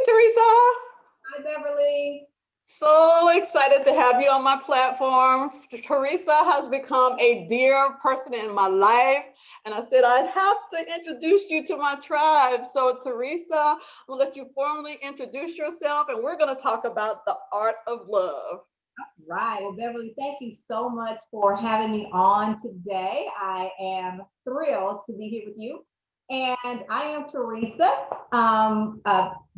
Theresa. Hi, Beverly. So excited to have you on my platform. Theresa has become a dear person in my life. And I said, I'd have to introduce you to my tribe. So, Theresa, I'll let you formally introduce yourself, and we're going to talk about the art of love. Right. Well, Beverly, thank you so much for having me on today. I am thrilled to be here with you. And I am Theresa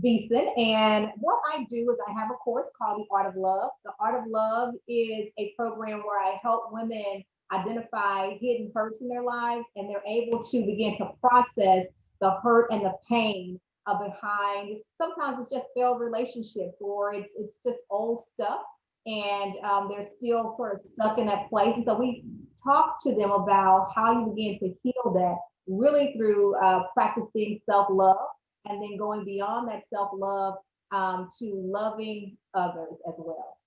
Beason. And what I do is I have a course called The Art of Love. The Art of Love is a program where I help women identify hidden hurts in their lives, and they're able to begin to process the hurt and the pain behind. Sometimes it's just failed relationships, or it's just old stuff, and they're still sort of stuck in that place. And so we talk to them about how you begin to heal that, really through practicing self love, and then going beyond that self love to loving others as well.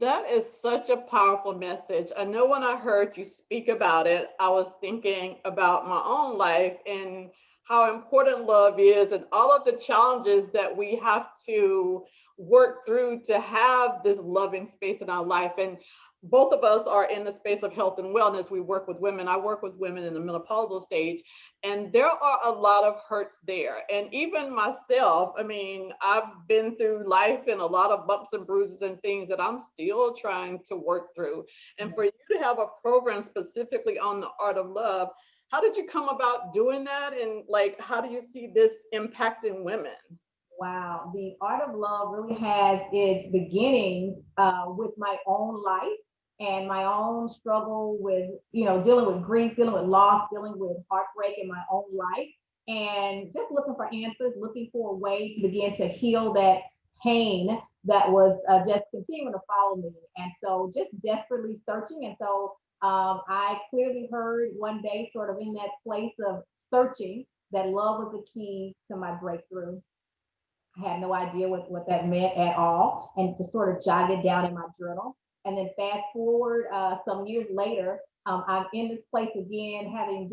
That is such a powerful message. I know when I heard you speak about it, I was thinking about my own life and how important love is and all of the challenges that we have to work through to have this loving space in our life. And both of us are in the space of health and wellness. We work with women. I work with women in the menopausal stage, and there are a lot of hurts there. And even myself, I mean, I've been through life and a lot of bumps and bruises and things that I'm still trying to work through. And for you to have a program specifically on the art of love, how did you come about doing that? And like, how do you see this impacting women? Wow, the art of love really has its beginning with my own life and my own struggle with, dealing with grief, dealing with loss, dealing with heartbreak in my own life, and just looking for answers, looking for a way to begin to heal that pain that was just continuing to follow me. And so just desperately searching. And so I clearly heard one day, sort of in that place of searching, that love was the key to my breakthrough. I had no idea what that meant at all, and just sort of jotted it down in my journal. And then fast forward some years later, I'm in this place again, having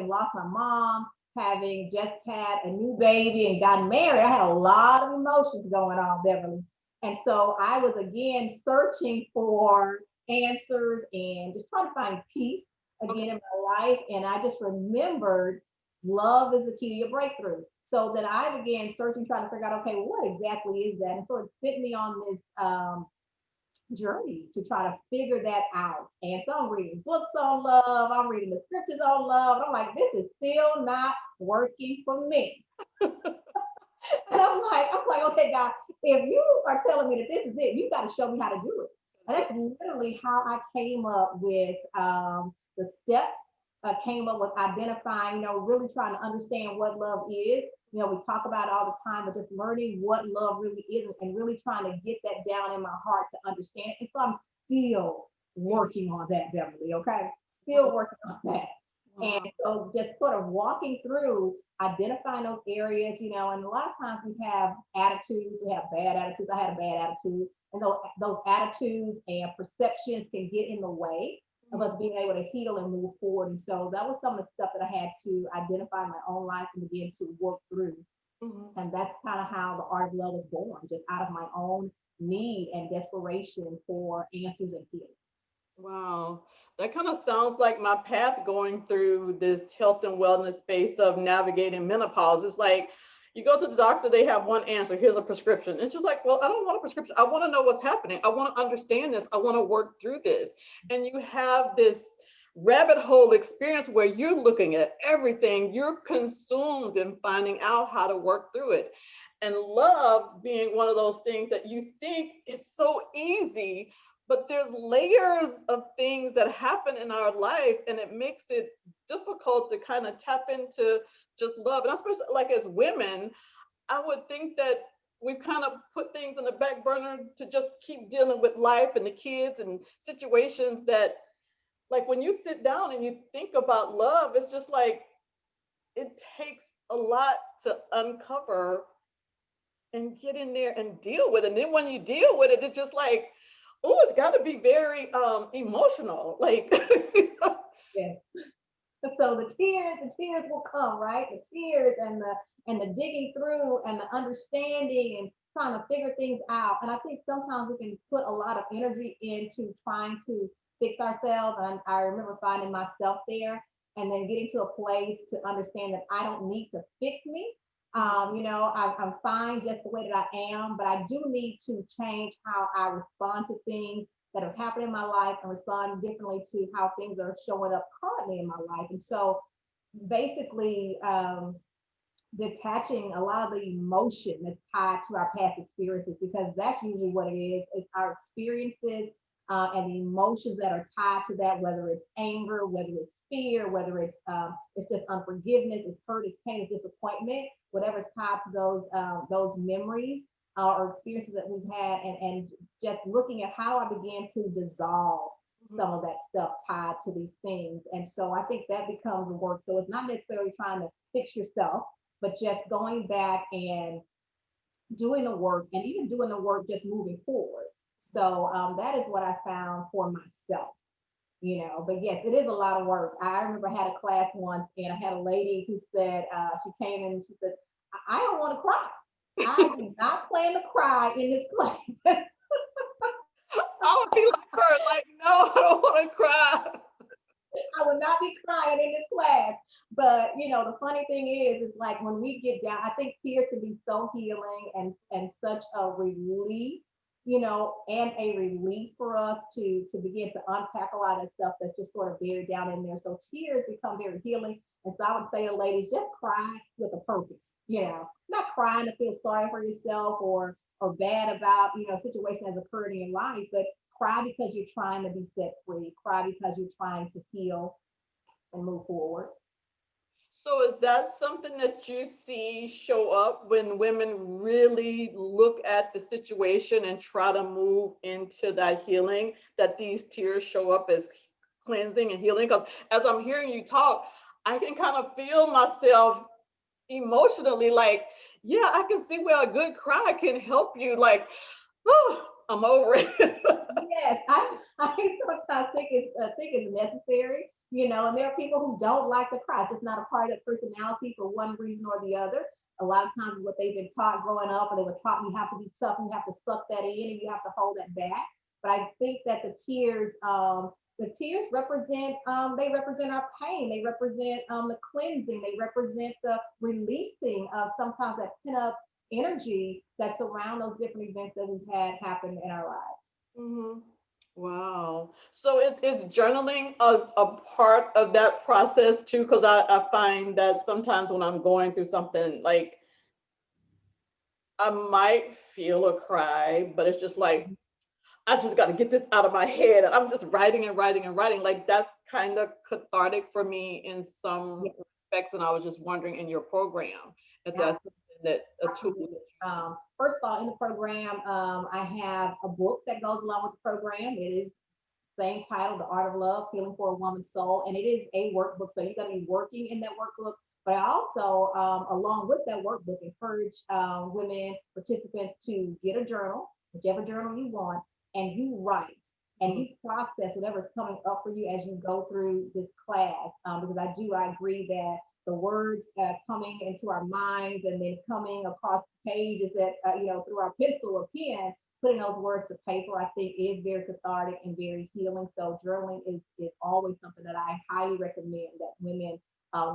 lost my mom, having just had a new baby and gotten married. I had a lot of emotions going on, Beverly. And so I was again searching for answers and just trying to find peace again in my life. And I just remembered love is the key to your breakthrough. So then I began searching, trying to figure out, okay, well, what exactly is that? And so it sent me on this journey to try to figure that out. And so I'm reading books on love, I'm reading the scriptures on love. And I'm like, this is still not working for me. And I'm like, okay, God, if you are telling me that this is it, you got to show me how to do it. And that's literally how I came up with the steps. Came up with identifying, really trying to understand what love is. We talk about it all the time, but just learning what love really is and really trying to get that down in my heart to understand. And so I'm still working on that, Beverly. Okay, still working on that. And so just sort of walking through identifying those areas, and a lot of times we have attitudes, we have bad attitudes. I had a bad attitude, and those attitudes and perceptions can get in the way of us being able to heal and move forward. And so that was some of the stuff that I had to identify in my own life and begin to work through. Mm-hmm. And that's kind of how the art of love was born, just out of my own need and desperation for answers and healing. Wow, that kind of sounds like my path going through this health and wellness space of navigating menopause. It's like you go to the doctor, they have one answer. Here's a prescription. It's just like, well, I don't want a prescription. I want to know what's happening. I want to understand this. I want to work through this. And you have this rabbit hole experience where you're looking at everything, you're consumed in finding out how to work through it. And love being one of those things that you think is so easy, but there's layers of things that happen in our life, and it makes it difficult to kind of tap into just love. And especially like as women, I would think that we've kind of put things in the back burner to just keep dealing with life and the kids and situations that, like, when you sit down and you think about love, it's just like it takes a lot to uncover and get in there and deal with it. And then when you deal with it, it's just like, oh, it's got to be very emotional. Like, yes. So the tears will come, right? The tears and the digging through and the understanding and trying to figure things out. And I think sometimes we can put a lot of energy into trying to fix ourselves. And I remember finding myself there and then getting to a place to understand that I don't need to fix me. I'm fine just the way that I am, but I do need to change how I respond to things that have happened in my life and respond differently to how things are showing up currently in my life. And so basically, detaching a lot of the emotion that's tied to our past experiences, because that's usually what it is. It's our experiences and the emotions that are tied to that, whether it's anger, whether it's fear, whether it's just unforgiveness, it's hurt, it's pain, it's disappointment, whatever's tied to those memories or experiences that we've had, and just looking at how I began to dissolve some of that stuff tied to these things. And so I think that becomes the work. So it's not necessarily trying to fix yourself, but just going back and doing the work, and even doing the work just moving forward. So that is what I found for myself. But yes, it is a lot of work. I remember I had a class once and I had a lady who said, she came in and she said, I don't want to cry. I do not plan to cry in this class. I would be like her, like, no, I don't want to cry. I will not be crying in this class. But the funny thing is like when we get down, I think tears can be so healing and such a relief, and a release for us to begin to unpack a lot of stuff that's just sort of buried down in there. So tears become very healing. And so I would say to ladies, just cry with a purpose, not crying to feel sorry for yourself or bad about, a situation that's occurred in your life, but cry because you're trying to be set free, cry because you're trying to heal and move forward. So is that something that you see show up when women really look at the situation and try to move into that healing, that these tears show up as cleansing and healing? Because as I'm hearing you talk, I can kind of feel myself emotionally like, yeah, I can see where a good cry can help you. Like, oh, I'm over it. Yes, I sometimes think it's necessary, and there are people who don't like to cry. It's just not a part of their personality for one reason or the other. A lot of times, what they've been taught growing up, or they were taught, you have to be tough, and you have to suck that in, and you have to hold that back. But I think that the tears they represent our pain. They represent the cleansing. They represent the releasing of sometimes that pent up energy that's around those different events that we've had happen in our lives. Mhm. Wow. So is journaling a part of that process too? Because I find that sometimes when I'm going through something, like I might feel a cry, but it's just like, I just got to get this out of my head. And I'm just writing and writing and writing. Like that's kind of cathartic for me in some Yeah, respects. And I was just wondering in your program if yeah, that's something that a tool that absolutely. you use. First of all, in the program, I have a book that goes along with the program. It is same title, The Art of Love, Healing for a Woman's Soul. And it is a workbook. So you're going to be working in that workbook. But I also, along with that workbook, encourage women participants to get a journal, whichever journal you want, and you write and Mhm. you process whatever's coming up for you as you go through this class. Because I agree that the words coming into our minds and then coming across the pages that, through our pencil or pen, putting those words to paper, I think is very cathartic and very healing. So journaling is always something that I highly recommend that women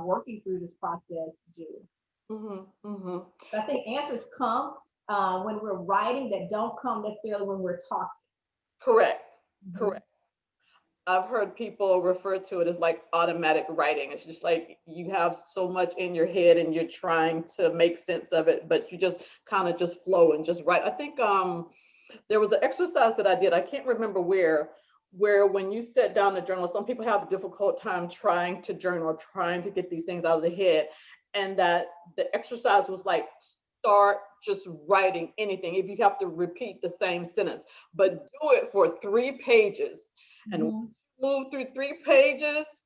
working through this process do. Mhm. Mhm. So I think answers come when we're writing that don't come necessarily when we're talking. Correct. Mhm. Correct. I've heard people refer to it as like automatic writing. It's just like you have so much in your head and you're trying to make sense of it, but you just kind of just flow and just write. I think there was an exercise that I did. I can't remember where when you sit down to journal, some people have a difficult time trying to journal or trying to get these things out of the head. And that the exercise was like start just writing anything. If you have to repeat the same sentence, but do it for 3 pages. And once Mhm. you move through 3 pages,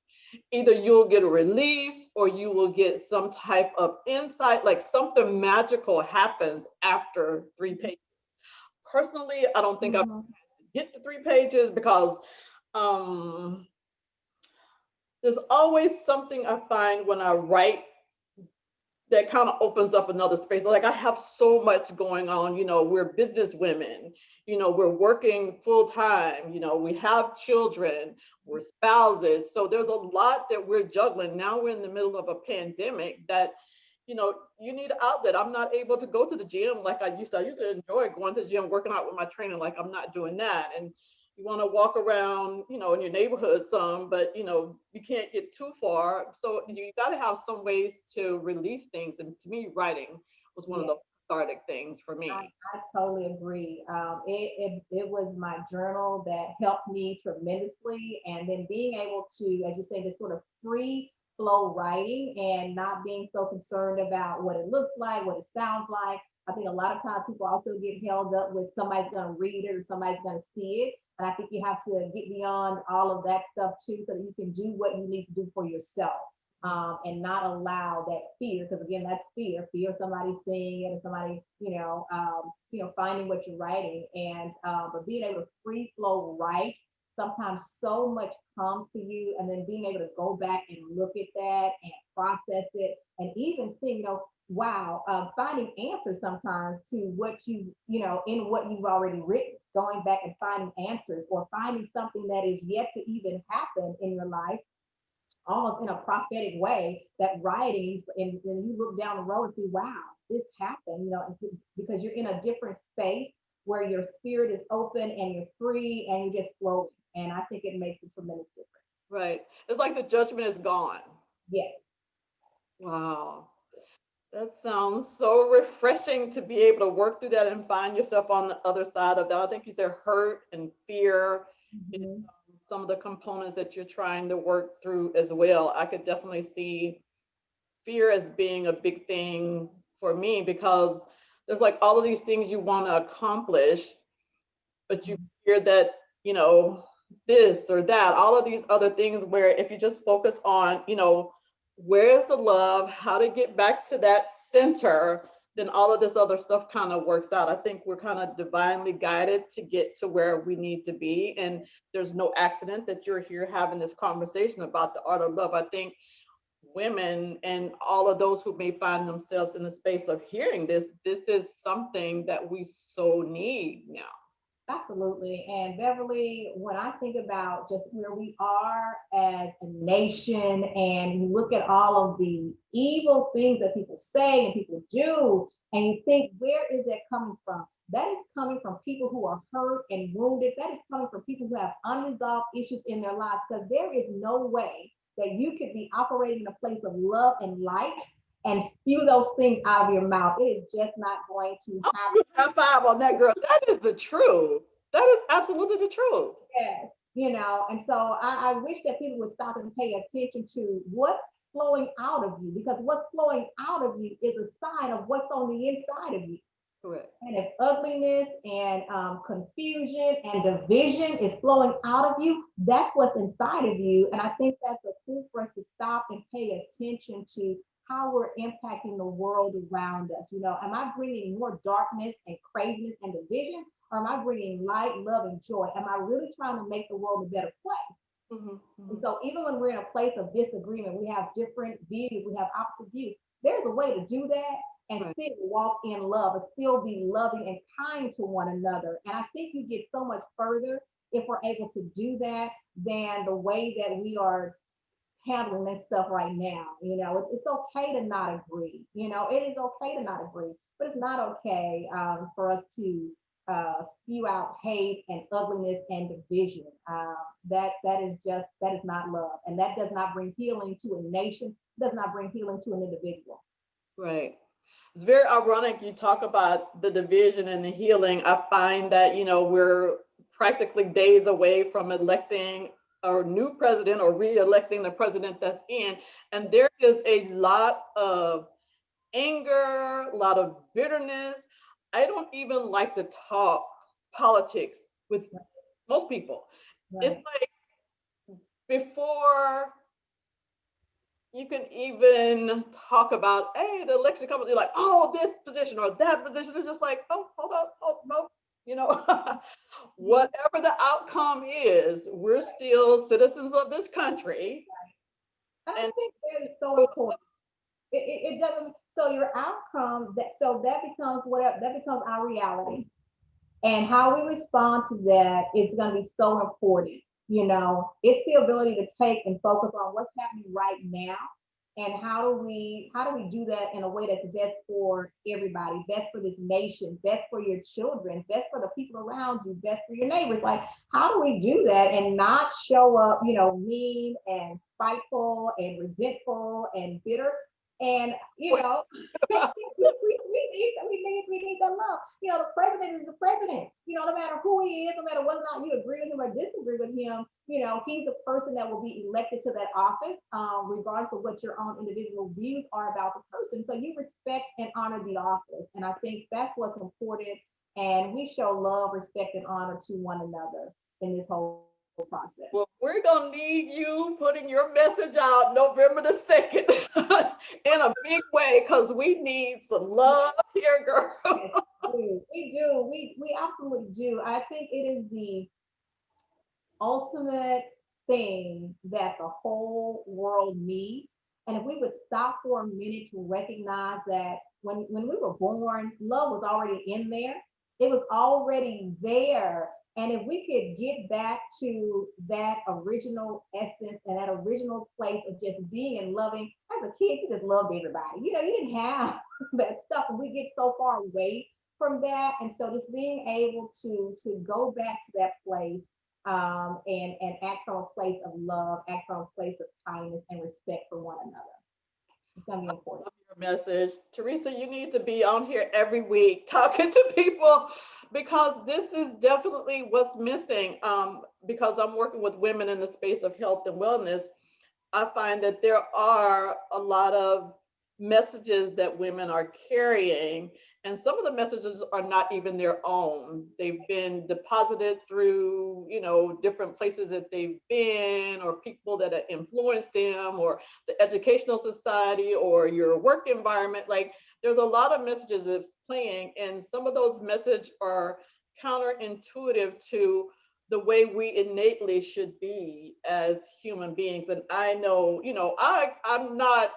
either you'll get a release or you will get some type of insight, like something magical happens after 3 pages. Personally, I don't think I've Mhm. hit the 3 pages because um there's always something I find when I write that kind of opens up another space. Like I have so much going on, we're business women, we're working full time, we have children, we're spouses. So there's a lot that we're juggling. Now we're in the middle of a pandemic that, you need an outlet. I'm not able to go to the gym like I used to. I used to enjoy going to the gym, working out with my trainer. Like I'm not doing that. And you want to walk around, in your neighborhood some, but you can't get too far. So you got to have some ways to release things. And to me, writing was one of Yeah. the cathartic things for I, me. I totally agree. It was my journal that helped me tremendously. And then being able to, as you say, just sort of free flow writing and not being so concerned about what it looks like, what it sounds like. I think a lot of times people also get held up with somebody's going to read it or somebody's going to see it. And I think you have to get beyond all of that stuff too, so that you can do what you need to do for yourself, and not allow that fear, because again, that's fear of somebody seeing it or somebody, finding what you're writing. And but being able to free flow write, sometimes so much comes to you, and then being able to go back and look at that and process it, and even seeing, wow, finding answers sometimes to what in what you've already written, going back and finding answers, or finding something that is yet to even happen in your life, almost in a prophetic way, that writings, and when you look down the road and see, wow, this happened, because you're in a different space where your spirit is open and you're free and you're just flowing. And I think it makes a tremendous difference. Right. It's like the judgment is gone. Yes. Wow. That sounds so refreshing to be able to work through that and find yourself on the other side of that. I think you said hurt and fear is Mm-hmm. some of the components that you're trying to work through as well. I could definitely see fear as being a big thing for me because there's like all of these things you want to accomplish, but you fear that, this or that, all of these other things where if you just focus on, where's the love, how to get back to that center, then all of this other stuff kind of works out. I think we're kind of divinely guided to get to where we need to be. And there's no accident that you're here having this conversation about the art of love. I think women and all of those who may find themselves in the space of hearing this is something that we so need now. Absolutely. And Beverly, when I think about just where we are as a nation, and you look at all of the evil things that people say and people do, and you think, where is that coming from? That is coming from people who are hurt and wounded. That is coming from people who have unresolved issues in their lives, because there is no way that you could be operating in a place of love and light and spew those things out of your mouth. It is just not going to happen. High five on that, girl. That is the truth. That is absolutely the truth. Yes, and so I wish that people would stop and pay attention to what's flowing out of you, because what's flowing out of you is a sign of what's on the inside of you. Correct. And if ugliness and confusion and division is flowing out of you, that's what's inside of you. And I think that's a clue for us to stop and pay attention to how we're impacting the world around us. Am I bringing more darkness and craziness and division? Or am I bringing light, love, and joy? Am I really trying to make the world a better place? Mm-hmm, And mm-hmm. so even when we're in a place of disagreement, we have different views, we have opposite views. There's a way to do that and Right. still walk in love, and still be loving and kind to one another. And I think you get so much further if we're able to do that than the way that we are handling this stuff right now. It's okay to not agree. It is okay to not agree, but it's not okay for us to spew out hate and ugliness and division. That is not love, and that does not bring healing to a nation. Does not bring healing to an individual. Right. It's very ironic you talk about the division and the healing. I find that, we're practically days away from electing a new president or re-electing the president that's in. And there is a lot of anger, a lot of bitterness. I don't even like to talk politics with most people. It's Right. like before you can even talk about, hey, the election coming, you're like, oh, this position or that position. It's just like, oh, hold up, oh, no. Whatever the outcome is, we're still citizens of this country. And I And think that is so important. It doesn't, so your outcome, that becomes whatever, that becomes our reality. And how we respond to that is going to be so important. It's the ability to take and focus on what's happening right now, and how do we do that in a way that's best for everybody, best for this nation, best for your children, best for the people around you, best for your neighbors. Like, how do we do that and not show up, mean and spiteful and resentful and bitter? And we need the love. The president is the president. No matter who he is, no matter whether or not you agree with him or disagree with him, he's the person that will be elected to that office, regardless of what your own individual views are about the person. So you respect and honor the office. And I think that's what's important. And we show love, respect, and honor to one another in this whole process. well, we're gonna need you putting your message out November the 2nd in a big way, because we need some love here, girl. Yes, we do. We absolutely do. I think it is the ultimate thing that the whole world needs. And if we would stop for a minute to recognize that when we were born, love was already in there, it was already there. And if we could get back to that original essence and that original place of just being and loving, as a kid, you just loved everybody. You didn't have that stuff. And we get so far away from that. And so just being able to go back to that place, and act from a place of love, act from a place of kindness and respect for one another. It's going to be important. Your message, Theresa, you need to be on here every week talking to people, because this is definitely what's missing. Because I'm working with women in the space of health and wellness, I find that there are a lot of messages that women are carrying, and some of the messages are not even their own. They've been deposited through, different places that they've been, or people that have influenced them, or the educational society, or your work environment. Like, there's a lot of messages that's playing, and some of those messages are counterintuitive to the way we innately should be as human beings. And I know, I'm not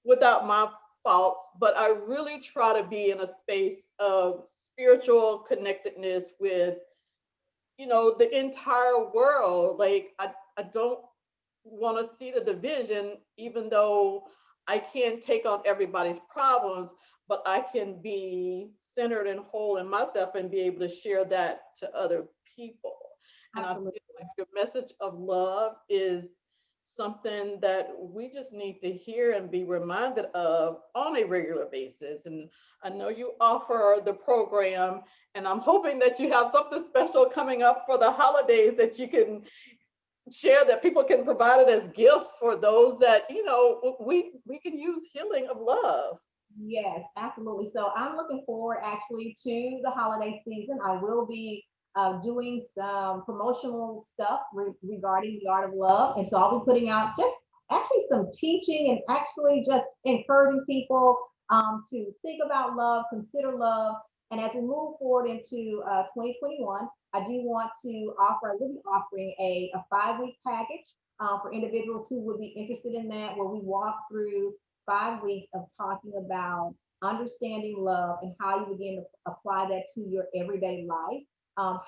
without my faults, but I really try to be in a space of spiritual connectedness with, the entire world. Like, I don't want to see the division, even though I can't take on everybody's problems, but I can be centered and whole in myself and be able to share that to other people. And I feel Absolutely. like your message of love is something that we just need to hear and be reminded of on a regular basis. And I know you offer the program, and I'm hoping that you have something special coming up for the holidays that you can share, that people can provide it as gifts for those that, we can use healing of love. Yes, absolutely. So I'm looking forward actually to the holiday season. I will be doing some promotional stuff regarding the art of love. And so I'll be putting out just actually some teaching and actually just encouraging people to think about love, consider love. And as we move forward into 2021, I do want to offer, I will be offering a 5-week package for individuals who would be interested in that, where we walk through 5 weeks of talking about understanding love and how you begin to apply that to your everyday life,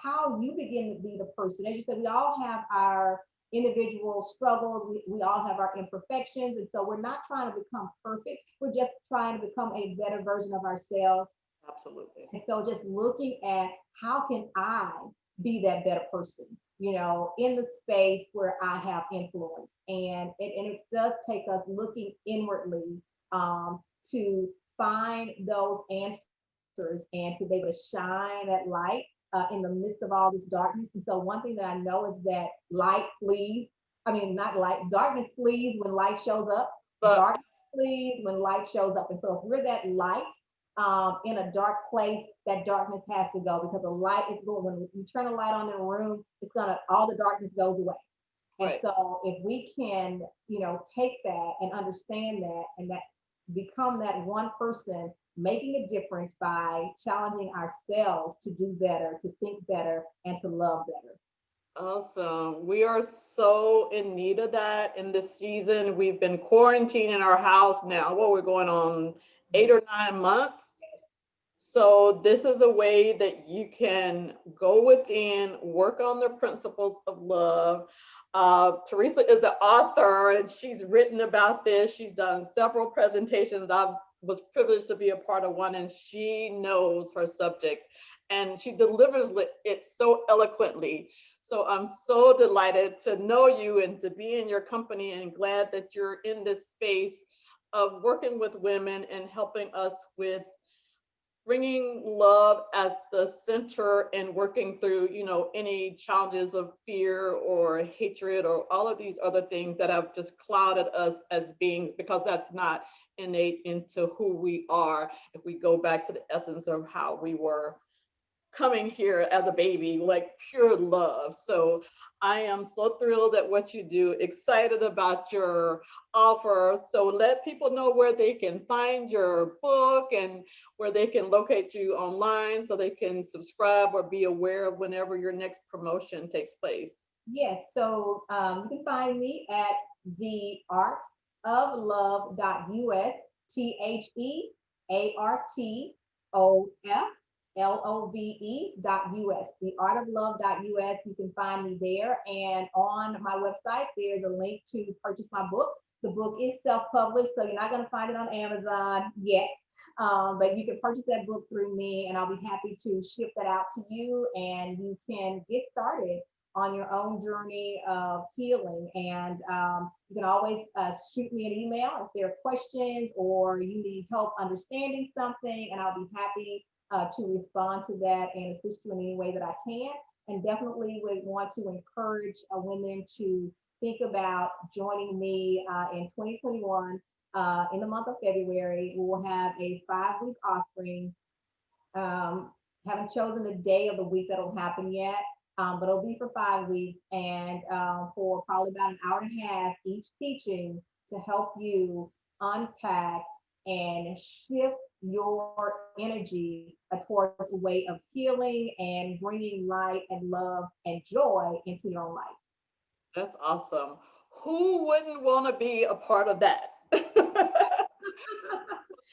how you begin to be the person. As you said, we all have our individual struggles, we all have our imperfections. And so we're not trying to become perfect, we're just trying to become a better version of ourselves. Absolutely. And so just looking at how can I be that better person, in the space where I have influence. And it does take us looking inwardly, to find those answers and to be able to shine that light in the midst of all this darkness. And so one thing that I know is that light flees. I mean, not light, darkness flees when light shows up. But Darkness flees when light shows up. And so if we're that light, in a dark place, that darkness has to go, because the light is going, when you turn a light on in a room, all the darkness goes away. And right. so if we can, take that and understand that, and that become that one person making a difference by challenging ourselves to do better, to think better, and to love better. Awesome. We are so in need of that in this season. We've been quarantined in our house now. What we're going on 8 or 9 months. So this is a way that you can go within, work on the principles of love. Theresa is the author and she's written about this. She's done several presentations. I was privileged to be a part of one, and she knows her subject and she delivers it so eloquently. So I'm so delighted to know you and to be in your company, and glad that you're in this space of working with women and helping us with bringing love as the center and working through, any challenges of fear or hatred or all of these other things that have just clouded us as beings, because that's not innate into who we are if we go back to the essence of how we were coming here as a baby, like pure love. So I am so thrilled at what you do, excited about your offer. So let people know where they can find your book and where they can locate you online so they can subscribe or be aware of whenever your next promotion takes place. Yes, so you can find me at theartoflove.us, theartoflove.us, theartoflove.us. You can find me there. And on my website, there's a link to purchase my book. The book is self-published, so you're not going to find it on Amazon yet. But you can purchase that book through me, and I'll be happy to ship that out to you, and you can get started on your own journey of healing. And you can always shoot me an email if there are questions or you need help understanding something, and I'll be happy to respond to that and assist you in any way that I can. And definitely would want to encourage women to think about joining me in 2021. In the month of February, we will have a 5-week offering. Haven't chosen a day of the week that'll happen yet, but it'll be for 5 weeks, and for probably about an hour and a half each teaching, to help you unpack and shift your energy towards a way of healing and bringing light and love and joy into your own life. That's awesome. Who wouldn't want to be a part of that?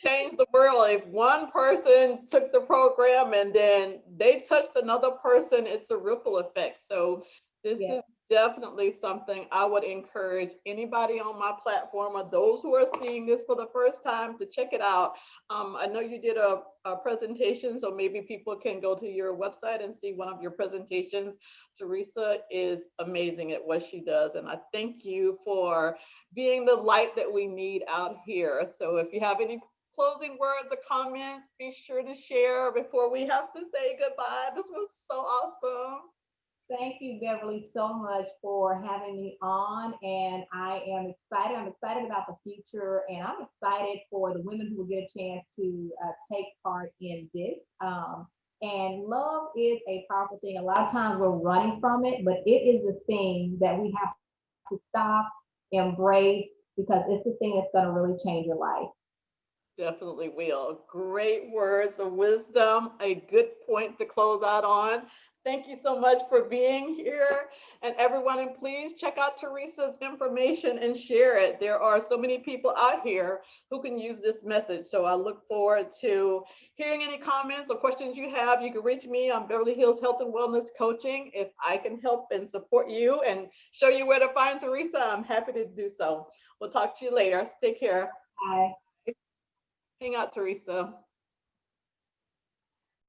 Change the world. If one person took the program and then they touched another person, it's a ripple effect. So this Yeah. is definitely something I would encourage anybody on my platform or those who are seeing this for the first time to check it out. I know you did a presentation, so maybe people can go to your website and see one of your presentations. Theresa is amazing at what she does, and I thank you for being the light that we need out here. So if you have any closing words or comments, be sure to share before we have to say goodbye. This was so awesome. Thank you, Beverly, so much for having me on. And I am excited. I'm excited about the future, and I'm excited for the women who will get a chance to take part in this. And love is a powerful thing. A lot of times we're running from it, but it is the thing that we have to stop, embrace, because it's the thing that's going to really change your life. Definitely will. Great words of wisdom. A good point to close out on. Thank you so much for being here. And everyone, and please check out Theresa's information and share it. There are so many people out here who can use this message. So I look forward to hearing any comments or questions you have. You can reach me on Beverly Hills Health and Wellness Coaching. If I can help and support you and show you where to find Theresa, I'm happy to do so. We'll talk to you later. Take care. Bye. Hang out, Theresa.